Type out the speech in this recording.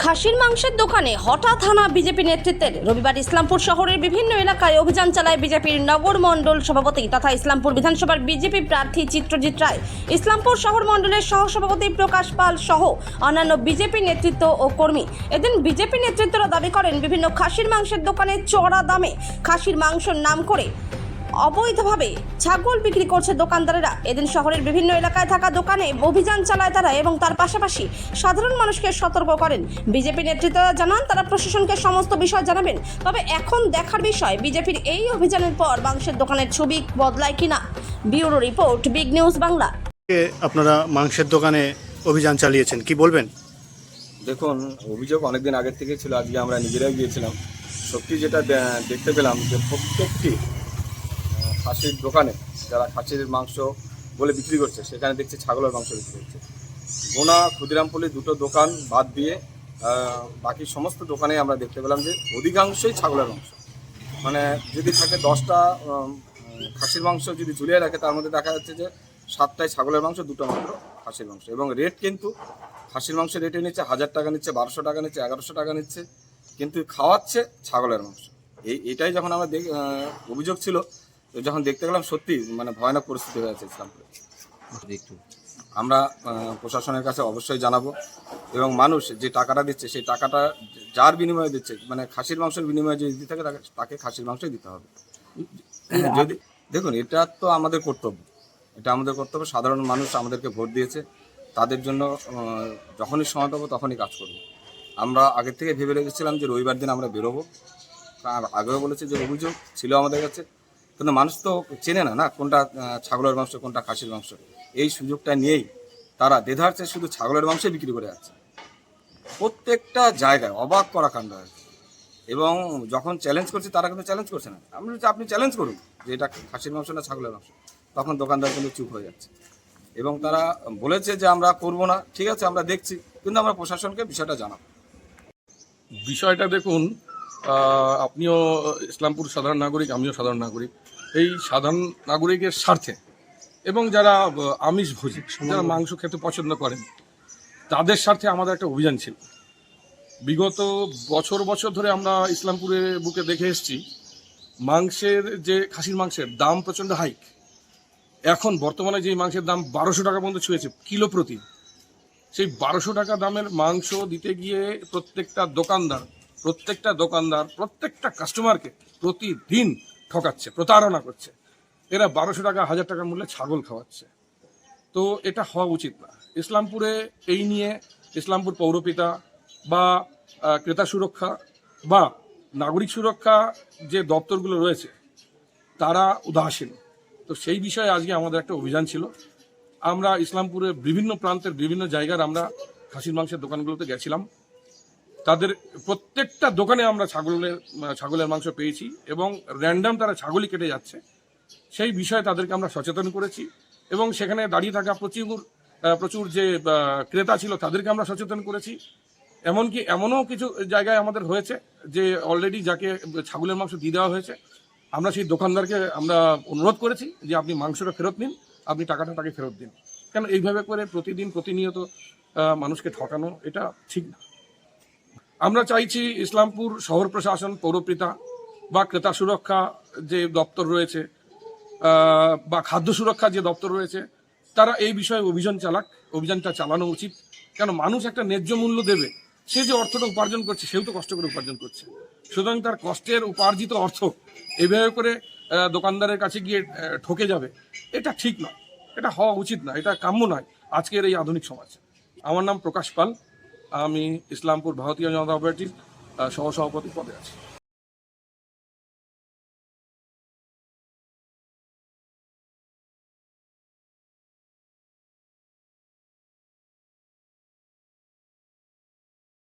খাসির মাংসের দোকানে হঠাৎ হানা বিজেপি নেতৃত্বের। রবিবার ইসলামপুর শহরের বিভিন্ন এলাকায় অভিযান চালায় বিজেপির নগর মণ্ডল সভাপতি তথা ইসলামপুর বিধানসভার বিজেপি প্রার্থী চিত্রজিৎ রায়। ইসলামপুর শহর মণ্ডলের সহসভাপতি প্রকাশ পাল সহ অন্যান্য বিজেপি নেতৃত্ব ও কর্মী। এদিন বিজেপি নেতৃত্বরা দাবি করেন বিভিন্ন খাসির মাংসের দোকানে চড়া দামে খাসির মাংসের নাম করে অবৈধভাবে ছাগল বিক্রি করছে দোকানদারেরা। এদিন শহরের বিভিন্ন এলাকায় থাকা দোকানে অভিযান চালায় তারা এবং তার পাশাপাশি সাধারণ মানুষকে সতর্ক করেন। বিজেপি নেতৃত্বরা জানান তারা প্রশাসনকে সমস্ত বিষয় জানাবেন, তবে এখন দেখার বিষয় বিজেপির এই অভিযানের পর মাংসের দোকানের ছবি বদলায় কিনা। Bureau report, big news Bangla. আপনারা মাংসের দোকানে অভিযান চালিয়েছেন, কি বলবেন? দেখুন, অভিযোগ অনেকদিন আগের থেকে ছিল, আজকে আমরা নিজেরাই গিয়েছিলাম। সত্যি যেটা দেখতে পেলাম যে প্রত্যেকটি খাসির দোকানে যারা খাসির মাংস বলে বিক্রি করছে সেখানে দেখছি ছাগলের মাংস বিক্রি করছে। গোনা ক্ষুদিরামপল্লী দুটো দোকান বাদ দিয়ে বাকি সমস্ত দোকানে আমরা দেখতে পেলাম যে অধিকাংশই ছাগলের মাংস। মানে যদি থাকে 10টা খাসির মাংস যদি ঝুলিয়ে রাখে তার মধ্যে দেখা যাচ্ছে যে 7টায় ছাগলের মাংস, 2টা মাত্র খাসির মাংস। এবং রেট কিন্তু খাসির মাংসের রেটে নিচ্ছে 1000 টাকা নিচ্ছে, 1200 টাকা নিচ্ছে, 1100 টাকা নিচ্ছে, কিন্তু খাওয়াচ্ছে ছাগলের মাংস। এটাই যখন আমরা অভিযোগ ছিল, যখন দেখতে গেলাম সত্যি মানে ভয়ানক পরিস্থিতি হয়েছে ইসলামপুরে। আমরা প্রশাসনের কাছে অবশ্যই জানাবো এবং মানুষ যে টাকাটা দিচ্ছে সেই টাকাটা যার বিনিময়ে দিচ্ছে, মানে খাসির মাংসের বিনিময়ে যদি দিতে থাকে তাকে খাসির মাংসই দিতে হবে। যদি দেখুন, এটা তো আমাদের কর্তব্য, এটা আমাদের কর্তব্য। সাধারণ মানুষ আমাদেরকে ভোট দিয়েছে, তাদের জন্য যখনই সময় পাবো তখনই কাজ করবো। আমরা আগের থেকে ভেবে রেখেছিলাম যে রবিবার দিন আমরা বেরোবো। আগেও বলেছি যে অভিযোগ ছিল আমাদের কাছে, কিন্তু মানুষ তো চেনে না কোনটা ছাগলের মাংস কোনটা খাসির মাংস। এই সুযোগটা নিয়েই তারা দেধারছে শুধু ছাগলের মাংসই বিক্রি করে যাচ্ছে প্রত্যেকটা জায়গায়। অবাক করা কাণ্ড হয়েছে। এবং যখন চ্যালেঞ্জ করছি তারা কিন্তু চ্যালেঞ্জ করছে না। আমরা বলছি আপনি চ্যালেঞ্জ করুন যে এটা খাসির মাংস না ছাগলের মাংস, তখন দোকানদার কিন্তু চুপ হয়ে যাচ্ছে। এবং তারা বলেছে যে আমরা করবো না, ঠিক আছে আমরা দেখছি, কিন্তু আমরা প্রশাসনকে বিষয়টা জানাবো। বিষয়টা দেখুন, আপনিও ইসলামপুর সাধারণ নাগরিক, আমিও সাধারণ নাগরিক। এই সাধারণ নাগরিকের স্বার্থে এবং যারা আমিষ ভোজী, যারা মাংস খেতে পছন্দ করেন, তাদের স্বার্থে আমাদের একটা অভিযান ছিল। বিগত বছর ধরে আমরা ইসলামপুরের বুকে দেখে এসেছি মাংসের যে খাসির মাংসের দাম প্রচণ্ড হাইক। এখন বর্তমানে যে মাংসের দাম 1200 টাকা পর্যন্ত ছুঁয়েছে কিলো প্রতি। সেই 1200 টাকা দামের মাংস দিতে গিয়ে প্রত্যেকটা দোকানদার প্রত্যেকটা কাস্টমারকে প্রতিদিন ঠকাচ্ছে, প্রতারণা করছে। এরা 1200 টাকা 1000 টাকা মূল্যে ছাগল খাওয়াচ্ছে। তো এটা হওয়া উচিত না। ইসলামপুরে এই নিয়ে ইসলামপুর পৌরপিতা বা ক্রেতা সুরক্ষা বা নাগরিক সুরক্ষা যে দপ্তরগুলো রয়েছে তারা উদাসীন। তো সেই বিষয়ে আজকে আমাদের একটা অভিযান ছিল। আমরা ইসলামপুরের বিভিন্ন প্রান্তের বিভিন্ন জায়গার আমরা খাসির মাংসের দোকানগুলোতে গেছিলাম। তাদের প্রত্যেকটা দোকানে আমরা ছাগলের মাংস পেয়েছি এবং র্যান্ডাম তারা ছাগলই কেটে যাচ্ছে। সেই বিষয়ে তাদেরকে আমরা সচেতন করেছি এবং সেখানে দাঁড়িয়ে থাকা প্রচুর যে ক্রেতা ছিল তাদেরকে আমরা সচেতন করেছি। এমনকি এমনও কিছু জায়গায় আমাদের হয়েছে যে অলরেডি যাকে ছাগলের মাংস দিয়ে দেওয়া হয়েছে, আমরা সেই দোকানদারকে আমরা অনুরোধ করেছি যে আপনি মাংসটা ফেরত নিন, আপনি টাকাটা তাকে ফেরত দিন। কেন এইভাবে করে প্রতিনিয়ত মানুষকে ঠকানো এটা ঠিক না। আমরা চাইছি ইসলামপুর শহর প্রশাসন, পৌরপিতা বা ক্রেতা সুরক্ষা যে দপ্তর রয়েছে বা খাদ্য সুরক্ষা যে দপ্তর রয়েছে, তারা এই বিষয়ে অভিযানটা চালানো উচিত। কেন মানুষ একটা ন্যায্য মূল্য দেবে, সে যে অর্থটা উপার্জন করছে সেও তো কষ্ট করে উপার্জন করছে। সুতরাং তার কষ্টের উপার্জিত অর্থ এইভাবে করে দোকানদারের কাছে গিয়ে ঠকে যাবে, এটা ঠিক নয়, এটা হওয়া উচিত না, এটা কাম্য নয় আজকের এই আধুনিক সমাজে। আমার নাম প্রকাশ পাল, আমি ইসলামপুর ভারতীয় জনতা পার্টির সহসভাপতি পদে আছি।